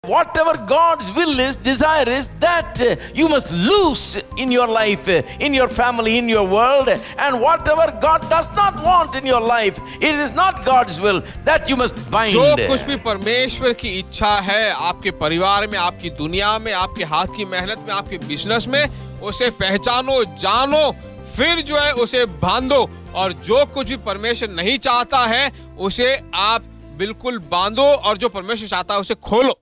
Whatever God's will is, desire is, that you must lose in your life, in your family, in your world. And whatever God does not want in your life, it is not God's will, that you must bind. जो कुछ भी परमेश्वर की इच्छा है आपके परिवार में, आपकी दुनिया में, आपके हाथ की मेहनत में, आपके बिजनेस में, उसे पहचानो, जानो, फिर जो है उसे बांधो। और जो कुछ भी परमेश्वर नहीं चाहता है उसे आप बिल्कुल बांधो, और जो परमेश्वर चाहता है उसे खोलो।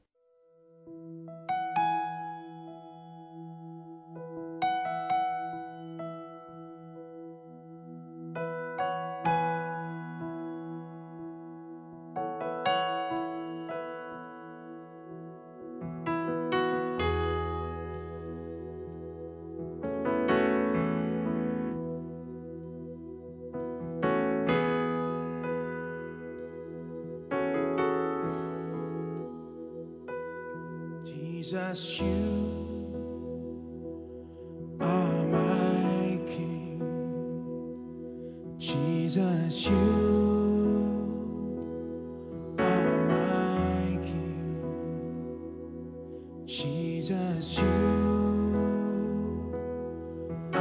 Jesus, you are my King. Jesus, you are my King. Jesus, you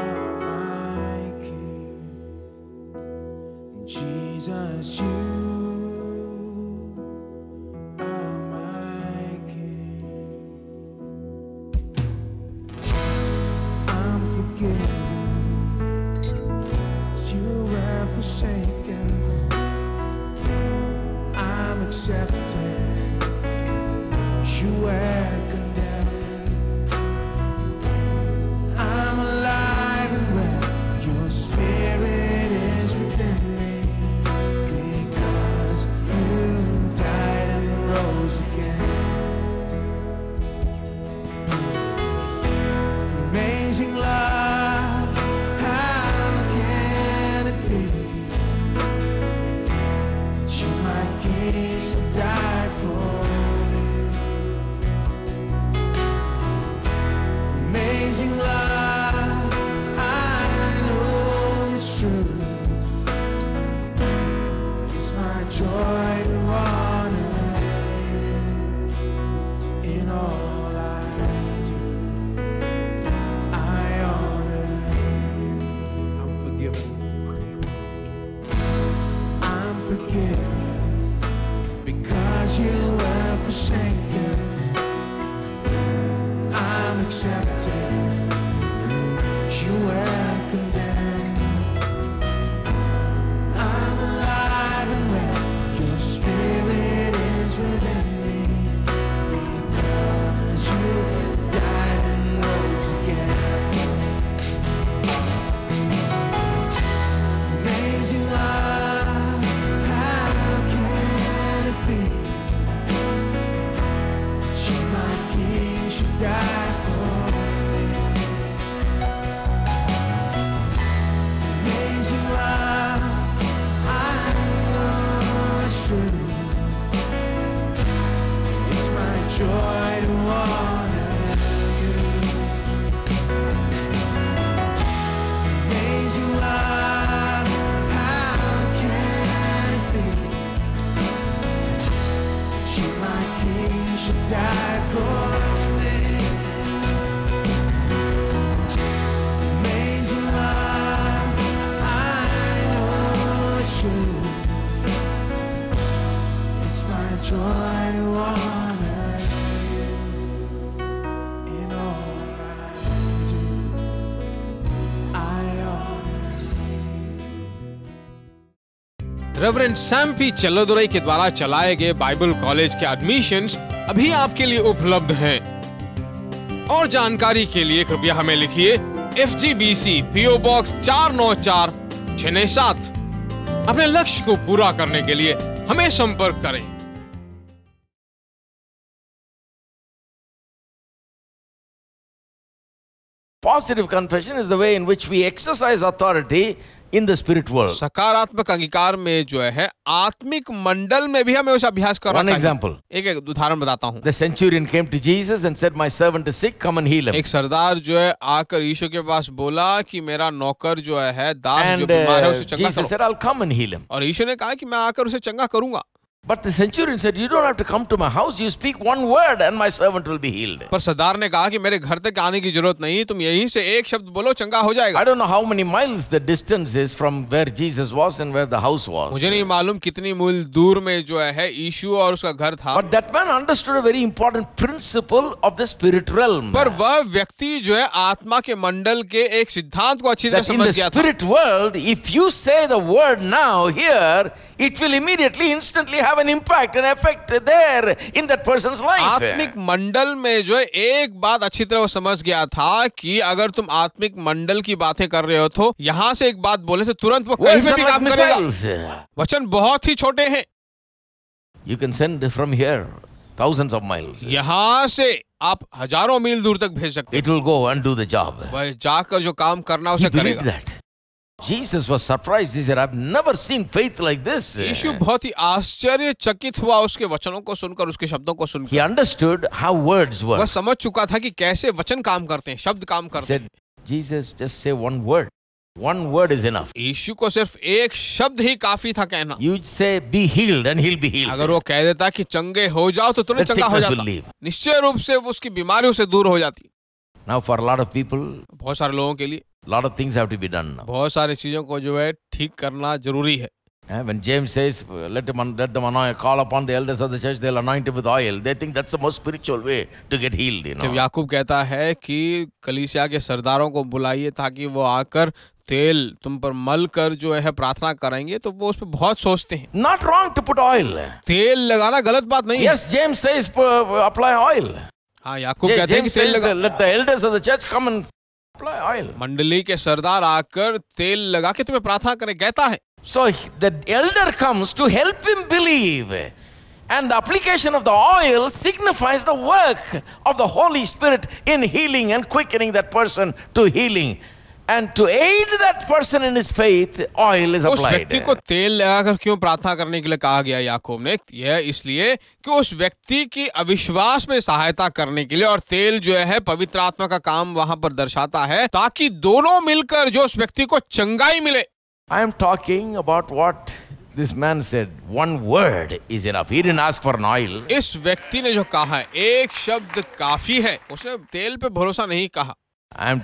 are my King. Jesus, you. Reverend Sam P Challadurai के द्वारा चलाए गए बाइबल कॉलेज के एडमिशंस अभी आपके लिए उपलब्ध हैं। और जानकारी के लिए कृपया हमें लिखिए FGBC PO Box 494 697। अपने लक्ष्य को पूरा करने के लिए हमें संपर्क करें। Positive confession is the way in which we exercise authority in the spirit world. सकारात्मक अंगीकार में जो है आत्मिक मंडल में भी हमें उस अभ्यास करना चाहिए। One example. एक उदाहरण बताता हूँ। The centurion came to Jesus and said, "My servant is sick, come and heal him." एक सरदार जो है आकर यीशु के पास बोला कि मेरा नौकर जो है दास जो बीमार है उसे चंगा करो। Jesus said, "I'll come and heal him." और यीशु ने कहा कि मैं आकर उसे चंगा करूंगा। But the centurion said, you don't have to come to my house. You speak one word and my servant will be healed. पर सरदार ने कहा कि मेरे घर तक आने की जरूरत नहीं, तुम यहीं से एक शब्द बोलो, चंगा हो जाएगा। I don't know how many miles the distance is from where Jesus was and where the house was. मुझे नहीं मालूम कितनी मील दूर में जो है यीशु और उसका घर था। But that man understood a very important principle of the spirit realm. पर वह व्यक्ति जो है आत्मा के मंडल के एक सिद्धांत को अच्छी तरह That in समझ the गया था। spirit world, if you say the word now here, it will immediately, instantly have an impact, an effect there in that person's life. आत्मिक मंडल में जो है एक बात अच्छी तरह वो समझ गया था कि अगर तुम आत्मिक मंडल की बातें कर रहे हो तो यहाँ से एक बात बोले तो तुरंत वो कहीं Words पे are भी like काम करेगा। missiles. वचन बहुत ही छोटे हैं। You can send from here thousands of miles. यहाँ से आप हजारों मील दूर तक भेज सकते It will go and do the job. हैं। वह जाकर जो काम करना He उसे believed करेगा। that. Jesus was surprised. He said, I've never seen faith like this. यीशु बहुत ही आश्चर्यचकित हुआ उसके वचनों को सुनकर, उसके शब्दों को He सुनकर। understood how words वह work. समझ चुका था कि कैसे वचन काम करते हैं, शब्द काम He करते हैं। said, Jesus, just say one word. One word is enough. यीशु को सिर्फ एक शब्द ही काफी था कहना। You say, be healed, and he'll be healed. अगर वो कह देता कि चंगे हो जाओ तो तुरंत That चंगा हो sickness will जाता। leave. निश्चय रूप से वो उसकी बीमारी उसे दूर हो जाती। Now, for a lot of people, बहुत सारे लोगों के लिए a lot of things have to be done now. बहुत सारी चीजों को जो है ठीक करना जरूरी है। When James says, let them anoint, call upon the elders of the church, they'll anoint him with oil. They think that's the most spiritual way to get healed. जब याकूब कहता है कि कलीसिया के सरदारों को बुलाइए ताकि वो आकर तेल तुम पर मल कर जो है प्रार्थना करेंगे, तो वो उस पर बहुत सोचते हैं। Not wrong to put oil. तेल लगाना गलत बात नहीं है। Yes, James says, apply oil. हाँ, याकूब कहते हैं कि James तेल says, लगा। let the elders of the church come and apply oil. मंडली के सरदार आकर तेल लगा के तुम्हें प्रार्थना करें, कहता है। So the elder comes to help him believe. And the application of the oil signifies the work of the Holy Spirit in healing and quickening that person to healing. And to aid that person in his faith, oil is उस applied. व्यक्ति को तेल लगाकर क्यों प्रार्थना करने के लिए कहा गया याकूब ने? यह इसलिए कि उस व्यक्ति की अविश्वास में सहायता करने के लिए, और तेल जो है पवित्र आत्मा का काम वहां पर दर्शाता है, ताकि दोनों मिलकर जो उस व्यक्ति को चंगाई मिले। I am talking about what this man said. One word is enough. He didn't ask for an oil. इस व्यक्ति ने जो कहा है एक शब्द काफी है, उसने तेल पे भरोसा नहीं कहा। I am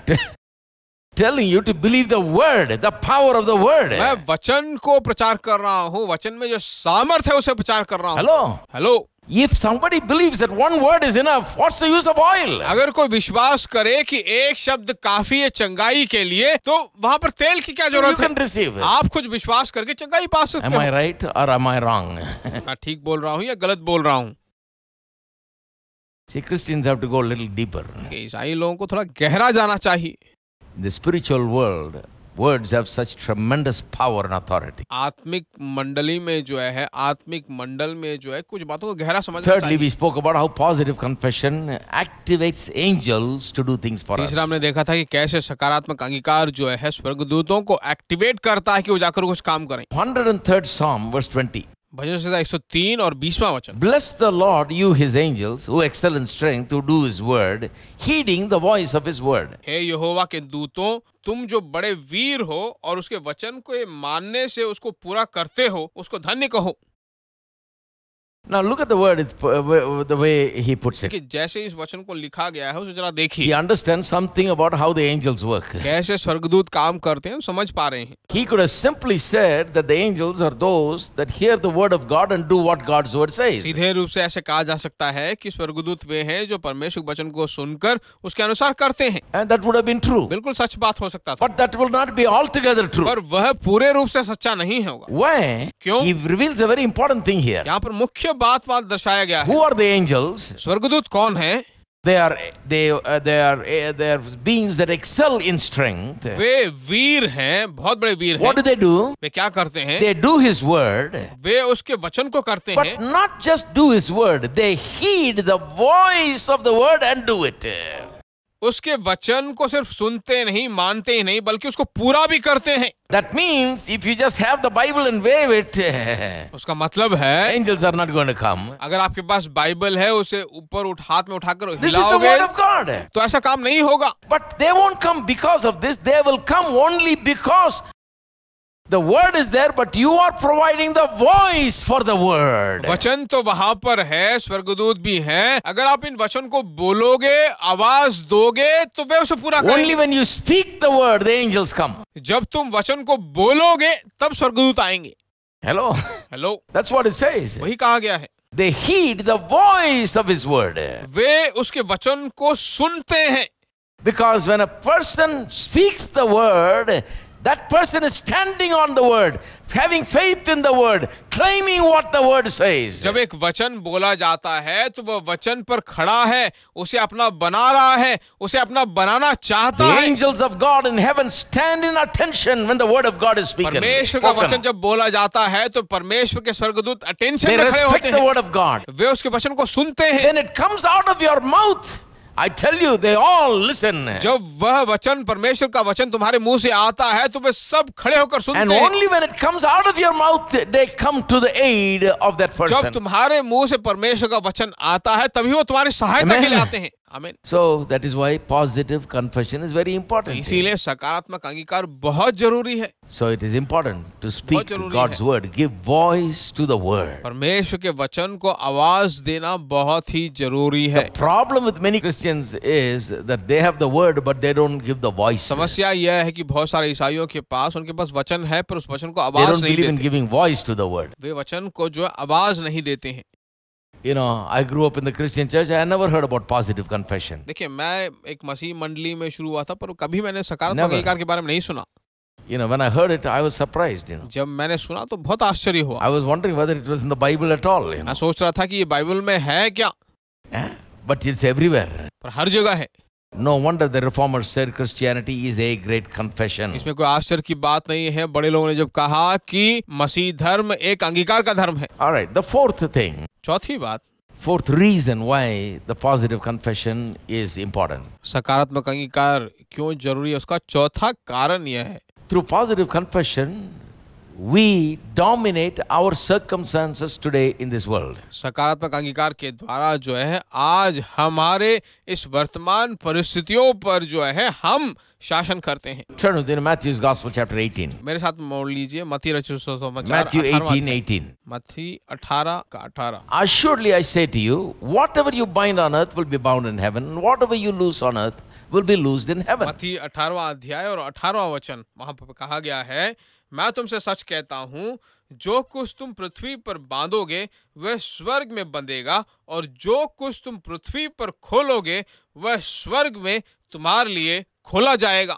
telling you to believe the word, the power of the word. मैं वचन को प्रचार कर रहा हूँ, वचन में जो सामर्थ्य है उसे प्रचार कर रहा हूँ। Hello. Hello. If somebody believes that one word is enough, what's the use of oil? अगर कोई विश्वास करे कि एक शब्द काफी है चंगाई के लिए, तो वहां पर तेल की क्या You जरूरत can है? receive it. आप खुद विश्वास करके चंगाई पा सकते Am हो। I right or am I wrong? मैं ठीक बोल रहा हूँ या गलत बोल रहा हूँ? See, Christians have to go a little deeper. ईसाई लोगों को थोड़ा गहरा जाना चाहिए। In the spiritual world, words have such tremendous power and authority. आत्मिक मंडली में जो है, आत्मिक मंडल में जो है कुछ बातों को गहरा समझना Thirdly, चाहिए। we spoke about how positive confession activates angels to do things for us. तीसरा हमने देखा था कि कैसे सकारात्मक अंगीकार जो है स्वर्गदूतों को एक्टिवेट करता है कि वो जाकर कुछ काम करें। 103rd Psalm, verse 20. भजन संहिता 103 और 20वां वचन। Bless the Lord, you his angels, who excel in strength, who do his word, heeding the voice of his word. हे यहोवा के दूतों, तुम जो बड़े वीर हो और उसके वचन को मानने से उसको पूरा करते हो, उसको धन्य कहो। Now look at the word, the way he puts it. कि जैसे इस वचन को लिखा गया है उसे जरा He देखिए, understands something about how the angels work. कैसे स्वर्गदूत काम करते हैं, हम समझ पा रहे हैं। He could have simply said that the angels are those that hear the word of God and do what God's word says. सीधे रूप से ऐसे कहा जा सकता है कि स्वर्गदूत वे हैं जो परमेश्वर के वचन को सुनकर उसके अनुसार करते हैं। And that would have been true. बिल्कुल सच बात हो सकता था, But that will not be altogether true. पर वह पूरे रूप से सच्चा नहीं होगा। Why? क्यों? He reveals a very important thing here. यहाँ पर मुख्य बात दर्शाया गया है। Who are the angels? स्वर्गदूत कौन है? They are beings that excel in strength. वे वीर हैं, बहुत बड़े वीर हैं। What do they do? वे क्या करते हैं? They do his word. वे उसके वचन को करते हैं, But not just do his word, they heed the voice of the word and do it. उसके वचन को सिर्फ सुनते नहीं, मानते ही नहीं, बल्कि उसको पूरा भी करते हैं। That means if you just have the Bible and wave it, उसका मतलब है angels are not going to come. अगर आपके पास बाइबल है, उसे ऊपर हाथ में उठाकर This is the हिलाओगे word of God. तो ऐसा काम नहीं होगा। But they won't come because of this. They will come only because The word is there, but you are providing the voice for the word. वचन तो वहां पर है, स्वर्गदूत भी हैं। अगर आप इन वचन को बोलोगे, आवाज दोगे, तो वे उसे पूरा Only करेंगे। when you speak the word, the angels come. जब तुम वचन को बोलोगे, तब स्वर्गदूत आएंगे। Hello? Hello, That's what it says. वही कहा गया है। They heed the voice of his word. वे उसके वचन को सुनते हैं। Because when a person speaks the word, that person is standing on the word, having faith in the word, claiming what the word says. जब एक वचन बोला जाता है तो वह वचन पर खड़ा है, उसे अपना बना रहा है, उसे अपना बनाना चाहता The है। angels of God in heaven stand in attention when the word of God is speaken. परमेश्वर का Spoken. वचन जब बोला जाता है तो परमेश्वर के स्वर्गदूत अटेंशन They में खड़े respect होते the हैं। word of God. वे उसके वचन को सुनते हैं। Then it comes out of your mouth. I tell you, they all listen. जब वह वचन, परमेश्वर का वचन तुम्हारे मुंह से आता है तो वे सब खड़े होकर सुनते And हैं। only when it comes out of your mouth, they come to the aid of that जब person. तुम्हारे मुंह से परमेश्वर का वचन आता है तभी वो तुम्हारी सहायता के Amen. लिए आते हैं। आमीन। So that is why positive confession is very important. इसीलिए सकारात्मक अंगीकार बहुत जरूरी है। So it is important to speak जरूरी God's word, give voice to the word. परमेश्वर के वचन को आवाज देना बहुत ही जरूरी है। The problem with many Christians is that they have the word but they don't give the voice. They समस्या यह है कि बहुत सारे ईसाइयों के पास उनके पास वचन है पर उस वचन को आवाज don't नहीं believe in देते। giving voice to the word. वे वचन को जो है आवाज नहीं देते हैं। You know, I grew up in the Christian church. I never heard about positive confession. देखिए, मैं एक मसीह मंडली में शुरू हुआ था पर कभी मैंने सकारात्मक Never. अंगीकार के बारे में नहीं सुना। You know, when I heard it, I was surprised. जब मैंने सुना तो बहुत आश्चर्य हुआ। I was wondering whether it was in the Bible at all. मैं सोच रहा था कि ये बाइबल में है क्या, But it's everywhere. पर हर जगह है। No wonder the reformers said Christianity is a great confession. इसमें कोई आश्चर्य की बात नहीं है। बड़े लोगों ने जब कहा कि मसीह धर्म एक अंगीकार का धर्म है। All right, the fourth thing, चौथी बात, fourth reason why the positive confession is important. सकारात्मक अंगीकार क्यों जरूरी है, उसका चौथा कारण यह है। Through positive confession, we dominate our circumstances today in this world. सकारात्मक अंगीकार के द्वारा जो है आज हमारे इस वर्तमान परिस्थितियों पर जो है हम शासन करते हैं। Turn with me in Matthew's Gospel, chapter 18. मेरे साथ मोड़ लीजिए मत्ती रचित सुसमाचार Matthew 18 18:18. मत्ती 18 का 18। Assuredly I say to you, whatever you bind on earth will be bound in heaven, and whatever you loose on earth will be loosed in heaven. मत्ती 18वां अध्याय और 18वां वचन, वहां पर कहा गया है, मैं तुमसे सच कहता हूं, जो कुछ तुम पृथ्वी पर बांधोगे वह स्वर्ग में बंधेगा, और जो कुछ तुम पृथ्वी पर खोलोगे वह स्वर्ग में तुम्हारे लिए खोला जाएगा।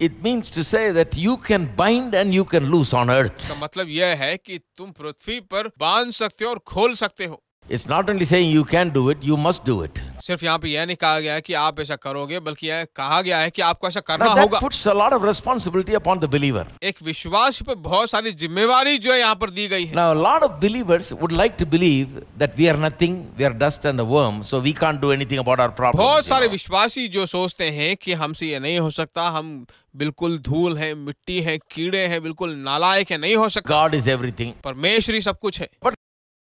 It means to say that you can bind and you can loose on earth. इसका मतलब यह है कि तुम पृथ्वी पर बांध सकते हो और खोल सकते हो। It's not only saying you can do it, you must do it. सिर्फ यहाँ पे यह नहीं कहा गया है कि आप ऐसा करोगे, बल्कि यह कहा गया है कि आपको ऐसा करना Now that होगा। puts a lot of responsibility upon the believer. एक विश्वासी पे बहुत सारी जिम्मेवारी जो है यहाँ पर दी गई है। Now a lot of believers would like to believe that we are nothing, we are dust and a worm, so we can't do anything about our problems. बहुत you सारे know. विश्वासी जो सोचते हैं कि हमसे ये नहीं हो सकता, हम बिल्कुल धूल हैं, मिट्टी हैं, कीड़े हैं, बिल्कुल नालायक हैं, नहीं हो सकता। God is everything. परमेश्वर ही सब कुछ है।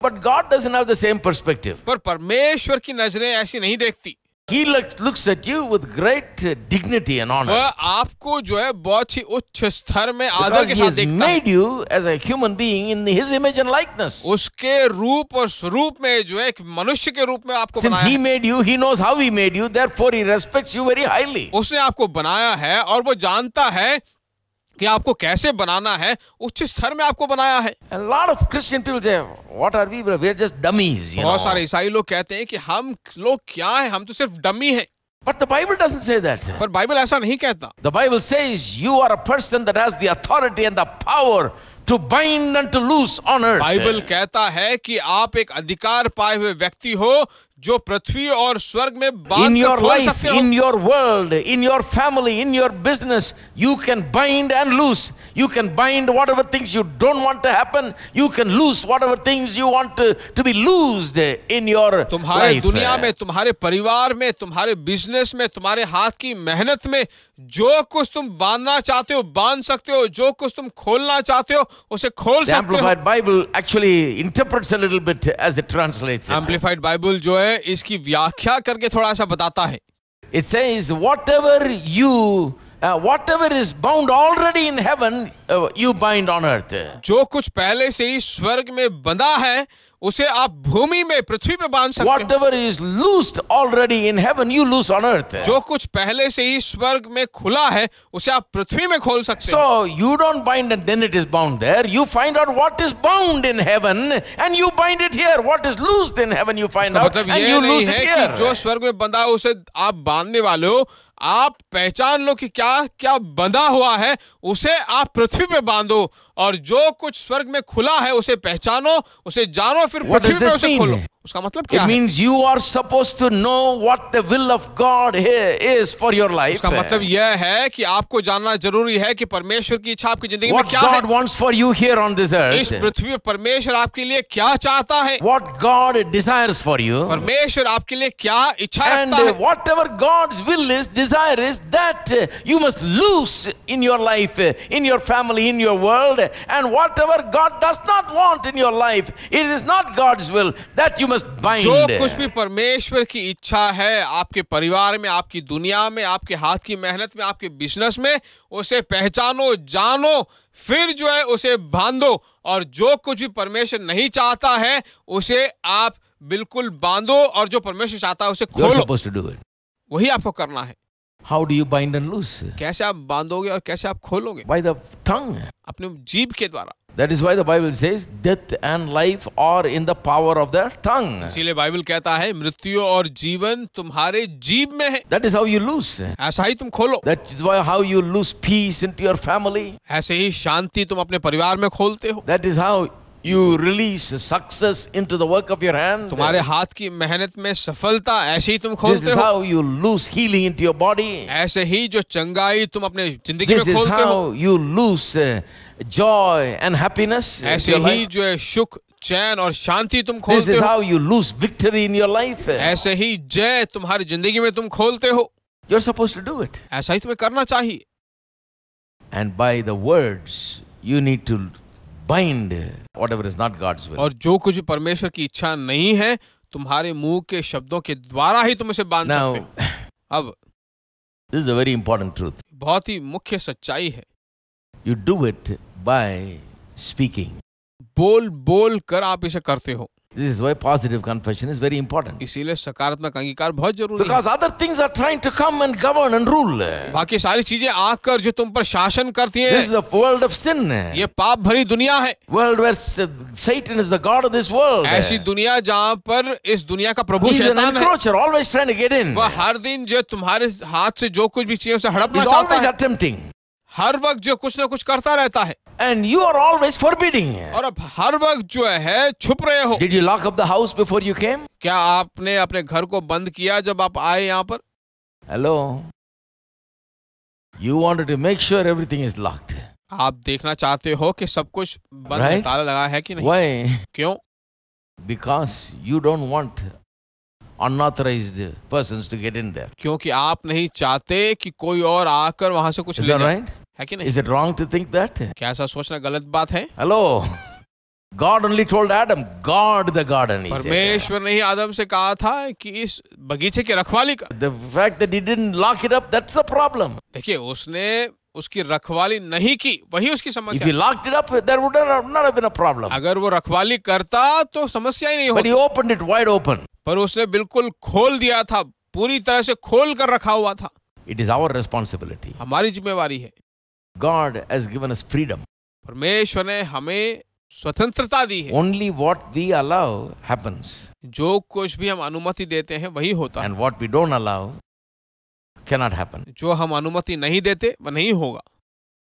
But God doesn't have the same perspective. पर परमेश्वर की नजरें ऐसी नहीं देखती। He looks at you with great dignity and honor. वह आपको जो है बहुत ही उच्च स्तर में आदर Because के He साथ has देखता है। made you as a human being in His image and likeness. उसके रूप और स्वरूप में जो है एक मनुष्य के रूप में आपको Since बनाया He है। made you, He knows how He made you, therefore He respects you very highly. उसने आपको बनाया है और वो जानता है कि आपको कैसे बनाना है, उच्च स्तर में आपको बनाया है। A lot of Christian people say, what are we? We are just dummies. You know. बहुत सारे ईसाई लोग कहते हैं कि हम लोग क्या हैं, हम तो सिर्फ डमी हैं। But the Bible doesn't say that. पर बाइबल ऐसा नहीं कहता। The Bible says you are a person that has the authority and the power to bind and to loose on earth. Bible कहता है कि आप एक अधिकार पाए हुए व्यक्ति हो जो पृथ्वी और स्वर्ग में In बांध your कर खोल life, सकते हो। in your world, in your family, in your business, you can bind and loose. You can bind whatever things you don't want to happen. You can loose whatever things you want to be loosed in your तुम्हारे life. दुनिया में, तुम्हारे परिवार में, तुम्हारे business में, तुम्हारे हाथ की मेहनत में जो कुछ तुम बांधना चाहते हो बांध सकते हो, जो कुछ तुम खोलना चाहते हो उसे खोल The सकते हो। Amplified Bible actually interprets a little bit as it translates it. Amplified Bible जो है इसकी व्याख्या करके थोड़ा सा बताता है। It says, whatever you whatever is bound already in heaven, you bind on earth. जो कुछ पहले से ही स्वर्ग में बंधा है उसे आप भूमि में पृथ्वी पे बांध सकते हो। Whatever is loosed already in heaven, you loose on earth. जो कुछ पहले से ही स्वर्ग में खुला है उसे आप पृथ्वी में खोल सकते हो। So you don't bind and then it is bound there. You find out what is bound in heaven and you bind it here. What is loosed in heaven you find out मतलब and ये you नहीं loose है it कि here. जो स्वर्ग में बंधा है उसे आप बांधने वाले हो, आप पहचान लो कि क्या क्या बंधा हुआ है उसे आप पृथ्वी पे बांधो, और जो कुछ स्वर्ग में खुला है उसे पहचानो, उसे जानो, फिर What पृथ्वी does पे this उसे mean? खोलो। उसका मतलब क्या It है? means you are supposed to know what the will of God is for your life. उसका मतलब यह है कि आपको जानना जरूरी है कि परमेश्वर की इच्छा आपकी जिंदगी में What क्या God है। wants for you here on this इस earth. पृथ्वी पे परमेश्वर आपके लिए क्या चाहता है, What God desires for you. परमेश्वर आपके लिए क्या इच्छा And रखता है। whatever God's will is, desire is, that you must loose in your life, in your family, in your world. And whatever God does not want in your life, it is not God's will, that you must bind. जो कुछ भी परमेश्वर की इच्छा है आपके परिवार में, आपकी दुनिया में, आपके हाथ की मेहनत में, आपके बिजनेस में, उसे पहचानो, जानो, फिर जो है उसे बांधो, और जो कुछ भी परमेश्वर नहीं चाहता है उसे आप बिल्कुल बांधो, और जो परमेश्वर चाहता है उसे You're खोलो। supposed to do it. वही आपको करना है। How do you bind and loose? कैसे आप बांधोगे और कैसे आप खोलोगे? By the tongue. अपने जीभ के द्वारा। That is why the Bible says death and life are in the power of the tongue. इसीलिए बाइबल कहता है मृत्यु और जीवन तुम्हारे जीभ में है। That is how you loose. ऐसा ही तुम खोलो। That is why how you lose peace into your family. ऐसे ही शांति तुम अपने परिवार में खोलते हो। That is how you release success into the work of your hand. तुम्हारे हाथ की मेहनत में सफलता ऐसे ही तुम This खोलते is हो। how you lose healing into your body. ऐसे ही जो चंगाई तुम अपने जिंदगी This में is खोलते हो, how you lose joy and happiness. into ऐसे your ही life. जो है सुख, चैन और शांति तुम This खोलते is हो। how you lose victory in your life. ऐसे ही जय तुम्हारी जिंदगी में तुम खोलते हो। You're supposed to do it. ऐसा ही तुम्हें करना चाहिए। And by the words, you need to bind whatever is not God's will. और जो कुछ भी परमेश्वर की इच्छा नहीं है तुम्हारे मुंह के शब्दों के द्वारा ही तुम उसे बांध Now, सकते हो। अब this is a very important truth. बहुत ही मुख्य सच्चाई है, You do it by speaking. बोल बोल कर आप इसे करते हो। This is why positive confession is very important. इसीलिए सकारात्मक अंगीकार बहुत जरूरी है। Because other things are trying to come and govern and rule. बाकी सारी चीजें आकर जो तुम पर शासन करती This is हैं, a world of sin. ये पाप भरी दुनिया है। World where Satan is the god of this world. ऐसी दुनिया जहाँ पर इस दुनिया का प्रभु He's an शैतान है, encroacher, always trying to get in. वह हर दिन जो तुम्हारे हाथ से जो कुछ भी चाहिए उसे हड़पना He's चाहता always है। attempting. हर वक्त जो कुछ ना कुछ करता रहता है, And you are always forbidding. और अब हर वक्त जो है छुप रहे हो। Did you lock up the house before you came? क्या आपने अपने घर को बंद किया जब आप आए यहाँ पर? Hello? You wanted to make sure everything is locked. आप देखना चाहते हो कि सब कुछ बंद है, Right? ताला लगा है कि नहीं? Why? क्यों? Because you don't want unauthorized persons to get in there. क्योंकि आप नहीं चाहते कि कोई और आकर वहां से कुछ Is ले that जाए, right? है कि नहीं? Is it wrong to think that? क्या ऐसा सोचना गलत बात है? Hello? God only told Adam, guard the garden. He said. परमेश्वर ने ही आदम से कहा था कि इस बगीचे की रखवाली कर। The fact that he didn't lock it up, that's the problem. देखिए, उसने उसकी रखवाली नहीं की, वही उसकी If समस्या he है। locked it up, there would not have been a problem. अगर वो रखवाली करता तो समस्या ही नहीं But होती, he opened it wide open. पर उसने बिल्कुल खोल दिया था, पूरी तरह से खोल कर रखा हुआ था। It is our responsibility. हमारी जिम्मेवारी है। God has given us freedom. परमेश्वर ने हमें स्वतंत्रता दी है। Only what we allow happens. जो कुछ भी हम अनुमति देते हैं वही होता है, And what we don't allow cannot happen. जो हम अनुमति नहीं देते वह नहीं होगा।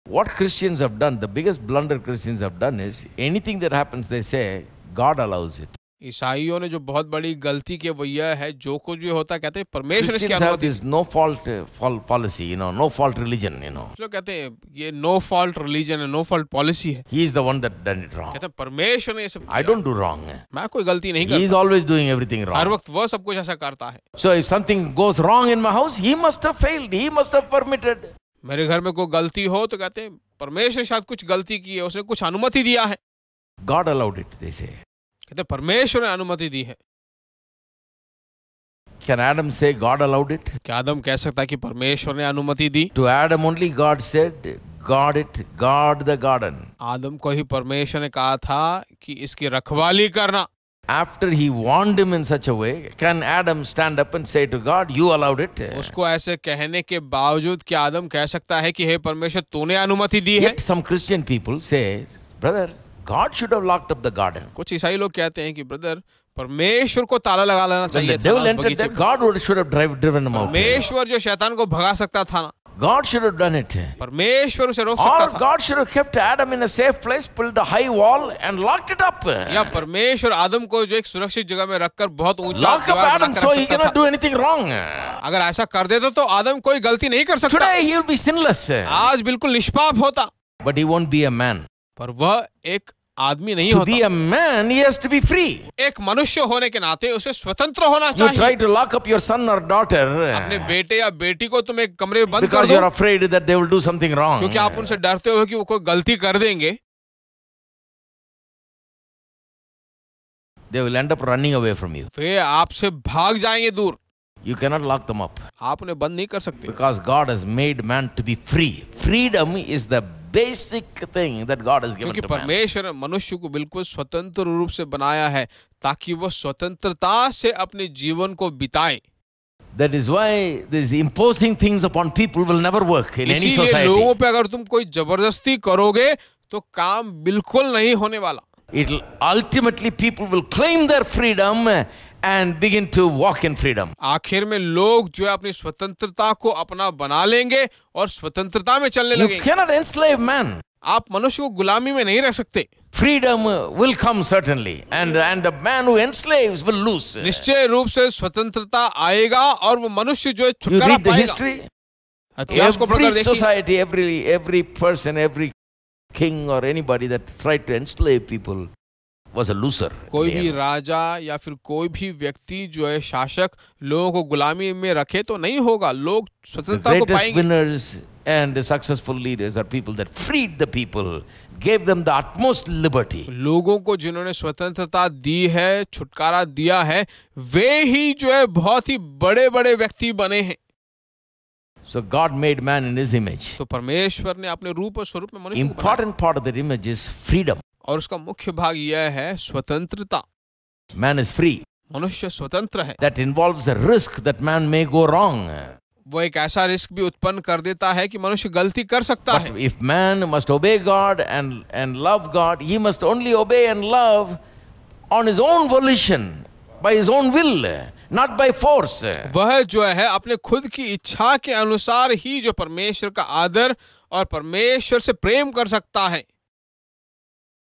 What Christians have done, the biggest blunder Christians have done is anything that happens, they say, God allows it. ईसाइयों ने जो बहुत बड़ी गलती की वो यह है, जो कुछ भी होता है कहते हैं परमेश्वर इसकी Christians have अनुमति। this no fault policy, no fault religion, लोग कहते हैं ये नो फॉल्ट रिलीजन है, नो फॉल्ट पॉलिसी है। He is the one that done it wrong. कहते हैं परमेश्वर ने ये सब I किया। don't do wrong. मैं कोई गलती नहीं He is करता, always doing everything हर wrong. वक्त वह सब कुछ ऐसा करता है। So if something goes wrong in my house, he must have failed. He must have permitted. मेरे घर में कोई गलती हो तो कहते हैं परमेश्वर ने शायद कुछ गलती की है, उसने कुछ अनुमति दिया है। God allowed it, they say. कहते हैं परमेश्वर ने अनुमति दी है। Can Adam say God allowed it? क्या आदम कह सकता है कि परमेश्वर ने अनुमति दी? To Adam only God said, guard the garden. आदम को ही परमेश्वर ने कहा था कि इसकी रखवाली करना। After he warned him in such a way, can Adam stand up and say to God, you allowed it? उसको ऐसे कहने के बावजूद क्या आदम कह सकता है कि हे परमेश्वर तूने अनुमति दी है? Yet some Christian people say, brother, God should have locked up the garden. कुछ ईसाई लोग कहते हैं कि ब्रदर परमेश्वर को ताला लगा लेना When चाहिए the था devil ना entered बगीचे there, में। God should have driven him out. परमेश्वर जो शैतान को भगा सकता था ना, God should have done it. परमेश्वर उसे रोक Or सकता था। God should have kept Adam in a safe place, built a high wall and locked it up. या परमेश्वर आदम को जो एक सुरक्षित जगह में रखकर बहुत ऊंचा Lock up दीवार Adam बनाकर so रख he सकता cannot था। do anything wrong. अगर ऐसा कर देता तो आदम कोई गलती नहीं कर सकता, Today he will be sinless. आज बिल्कुल निष्पाप होता। But he won't be a man. पर वह एक आदमी नहीं To होता। be a man, he has to be free. एक मनुष्य होने के नाते उसे स्वतंत्र होना You चाहिए। try to lock up your son or daughter अपने बेटे या बेटी को तुम एक कमरे में बंद कर because you are दो afraid that they will do something wrong. क्योंकि आप उनसे डरते हो कि वो कोई गलती कर देंगे, They will end up running away from you. वे आपसे भाग जाएंगे दूर। You cannot lock them up आप उन्हें बंद नहीं कर सकते because God has made man to be free. Freedom is the basic thing that God has given क्योंकि to man. परमेश्वर ने मनुष्य को बिल्कुल स्वतंत्र रूप से बनाया है ताकि वो स्वतंत्रता से अपने जीवन को बिताए। That is why these imposing things upon people will never work in any इसीलिए society. लोगों पे अगर तुम कोई जबरदस्ती करोगे तो काम बिल्कुल नहीं होने वाला। It'll ultimately people will claim their freedom and begin to walk in freedom. आखिर में लोग जो है अपनी स्वतंत्रता को अपना बना लेंगे और स्वतंत्रता में चलने You लगेंगे। cannot enslave man. आप मनुष्य को गुलामी में नहीं रख सकते। Freedom will come certainly, and the man who enslaves will lose. निश्चय रूप से स्वतंत्रता आएगा और वो मनुष्य जो है You छुटकारा read the पाएगा। history. इतिहास को Every पढ़कर देखिए, society, every person, every king or anybody that tried to enslave people was a loser. कोई भी राजा या फिर कोई भी व्यक्ति जो है शासक लोगों को गुलामी में रखे तो नहीं होगा, लोग The स्वतंत्रता को greatest पाएंगे। winners and the successful leaders are people that freed the people, gave them the utmost liberty. लोगों को जिन्होंने स्वतंत्रता दी है, छुटकारा दिया है, वे ही जो है बहुत ही बड़े बड़े व्यक्ति बने हैं। So God made man in his image. तो परमेश्वर ने अपने रूप और स्वरूप में मनुष्य को बनाया Important part of that image is freedom. और उसका मुख्य भाग यह है स्वतंत्रता। Man is free. मनुष्य स्वतंत्र है। That involves a risk that man may go wrong. वो एक ऐसा रिस्क भी उत्पन्न कर देता है कि मनुष्य गलती कर सकता But है। if man must obey God and love God, he must only obey and love on his own volition, by his own will, not by force. वह जो है अपने खुद की इच्छा के अनुसार ही जो परमेश्वर का आदर और परमेश्वर से प्रेम कर सकता है।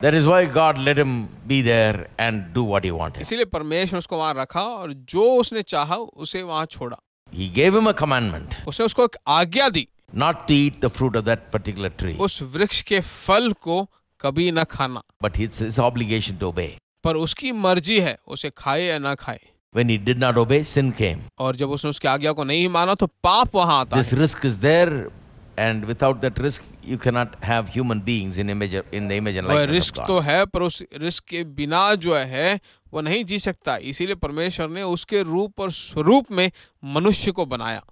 That is why God let him be there and do what he wanted. इसीलिए परमेश्वर उसको वहां रखा और जो उसने चाहा उसे वहां छोड़ा। He gave him a commandment उसने उसको एक आज्ञा दी, not to eat the fruit of that particular tree, उस वृक्ष के फल को कभी न खाना, but it's his obligation to obey. पर उसकी मर्जी है उसे खाए या ना खाए। When he did not obey, sin came. और जब उसने उसकी आज्ञा को नहीं माना तो पाप वहां आता This है। risk is there, and without that risk, you cannot have human beings in the image and वह likeness of रिस्क God. तो है पर उस रिस्क के बिना जो है वो नहीं जी सकता, इसीलिए परमेश्वर ने उसके रूप और स्वरूप में मनुष्य को बनाया।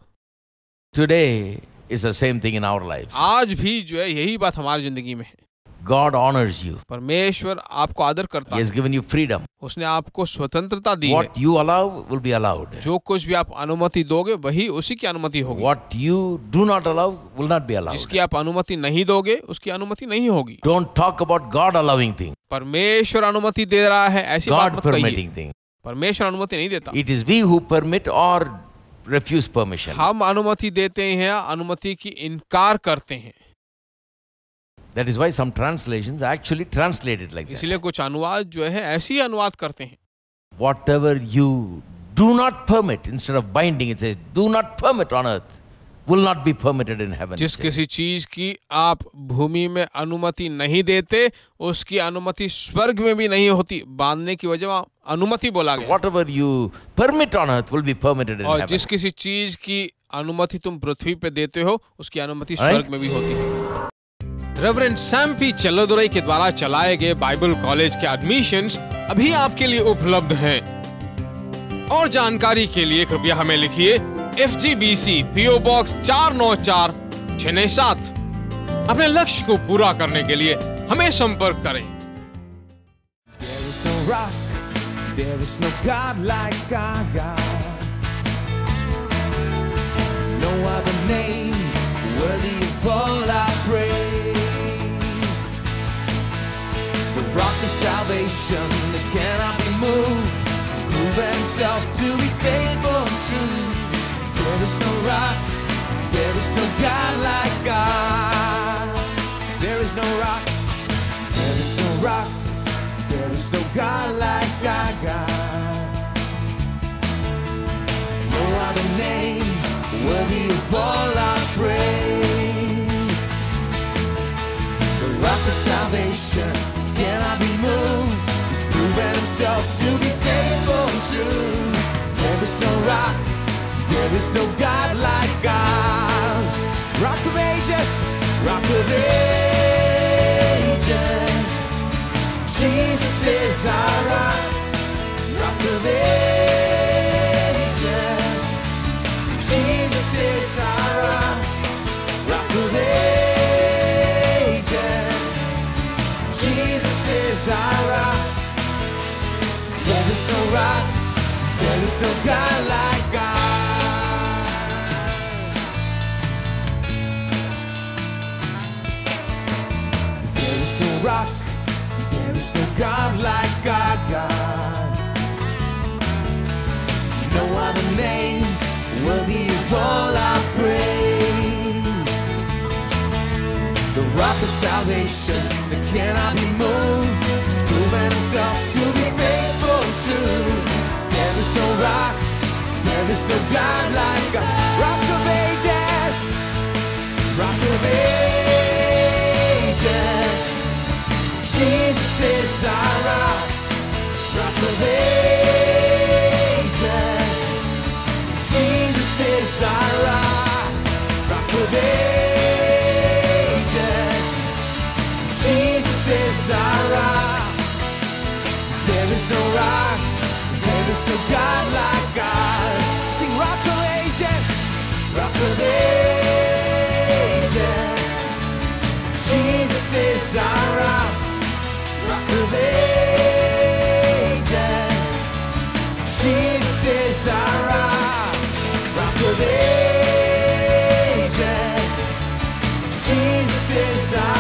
Today is the same thing in our lives. आज भी जो है यही बात हमारी जिंदगी में है। God honors you. परमेश्वर आपको आदर करता He है, has given you freedom. उसने आपको स्वतंत्रता दी है। What you allow will be allowed. जो कुछ भी आप अनुमति दोगे वही उसी की अनुमति होगी। What you do not allow will not be allowed. जिसकी आप अनुमति नहीं दोगे उसकी अनुमति नहीं होगी। Don't talk about God allowing things, परमेश्वर अनुमति दे रहा है ऐसी बात God मत कहिए। permitting things. परमेश्वर अनुमति नहीं देता। It is we who permit or refuse permission. हम अनुमति देते हैं, अनुमति की इनकार करते हैं। That is why some translations actually translate it like that. इसलिए कुछ अनुवाद जो है ऐसे ही अनुवाद करते हैं। Whatever you do not permit, instead of binding, it says, do not permit on earth, will not be permitted in heaven. जिस it says. किसी चीज की आप भूमि में अनुमति नहीं देते उसकी अनुमति स्वर्ग में भी नहीं होती। बांधने की वजह अनुमति बोला गया। Whatever you permit on earth will be permitted in और heaven. जिस किसी चीज की अनुमति तुम पृथ्वी पे देते हो उसकी अनुमति स्वर्ग में भी होती है। रेवरेंड सैम पी चल्लोदुरई के द्वारा चलाए गए बाइबल कॉलेज के एडमिशंस अभी आपके लिए उपलब्ध हैं। और जानकारी के लिए कृपया हमें लिखिए FGBC PO Box 494-697। अपने लक्ष्य को पूरा करने के लिए हमें संपर्क करें। There is no rock, there is no God like our God. No other name worthy of all our praise. The rock of salvation that cannot be moved has proven himself to be faithful and true. There is no rock, there is no God like God. There is no rock, there is no rock, there is no God like our God. No other name worthy of all our praise. The rock of salvation cannot be moved. He's proven himself to be faithful and true. There is no rock, there is no God like ours. Rock of ages, rock of ages. Jesus is our rock, rock of ages. Jesus is our rock, rock of ages. Jesus is our rock. There is no rock, there is no God like God. There is no rock, there is no God like our God. No other name worthy of all our praise. The rock of salvation that cannot be moved has proven himself to be faithful and true. There is no rock, there is no God like God. Rock of ages, rock of ages. Jesus is our rock, rock of ages. Jesus is our rock, rock of ages. Jesus is our rock. There is no rock, there is no God like God. Sing rock of ages, rock of ages. Jesus is our rock, rock of ages. Jesus is our rock, rock of ages. Jesus is our